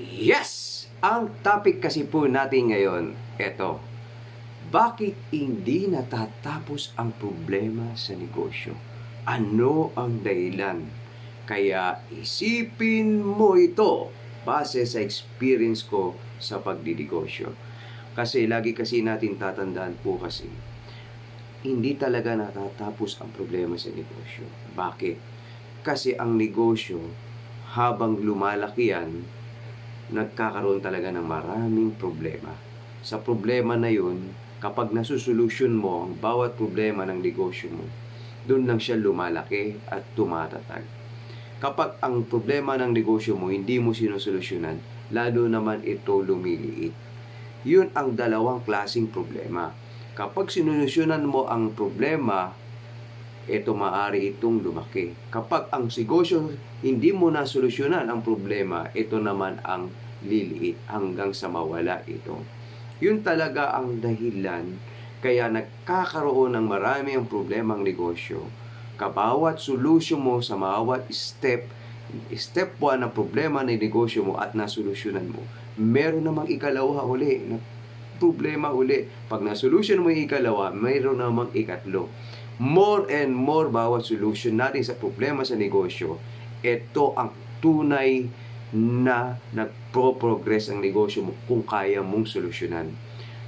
Yes! Ang topic kasi po natin ngayon, eto. Bakit hindi natatapos ang problema sa negosyo? Ano ang dahilan? Kaya isipin mo ito base sa experience ko sa pagdidegosyo. Kasi lagi kasi natin tatandaan po kasi, hindi talaga natatapos ang problema sa negosyo. Bakit? Kasi ang negosyo, habang lumalaki yan, nagkakaroon talaga ng maraming problema. Sa problema na yun, kapag nasusolusyon mo ang bawat problema ng negosyo mo, doon lang siya lumalaki at tumatatag. Kapag ang problema ng negosyo mo hindi mo sinusolusyonan, lalo naman ito lumiliit. Yun ang dalawang klaseng problema. Kapag sinulusyonan mo ang problema, ito maaari itong lumaki. Kapag ang negosyo hindi mo na solusyonan ang problema, ito naman ang liliit hanggang sa mawala ito. Yun talaga ang dahilan kaya nagkakaroon ng marami ang problema ang negosyo. Kabawat solusyon mo sa bawat step 1 ng problema ng negosyo mo at nasolusyonan mo, meron namang ikalawa uli na problema uli. Pag nasolusyon mo yung ikalawa, meron namang ikatlo. More and more bawat solution natin sa problema sa negosyo, ito ang tunay na nagpo-progress ang negosyo mo kung kaya mong solusyonan.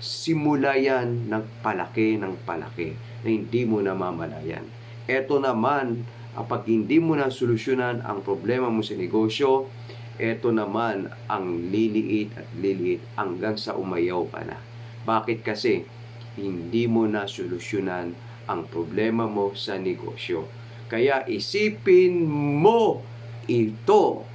Simula yan palaki ng palaki na hindi mo namamalayan. Ito naman, kapag hindi mo na solusyonan ang problema mo sa negosyo, ito naman ang liliit at liliit hanggang sa umayaw ka na. Bakit? Kasi hindi mo na solusyonan ang problema mo sa negosyo. Kaya isipin mo ito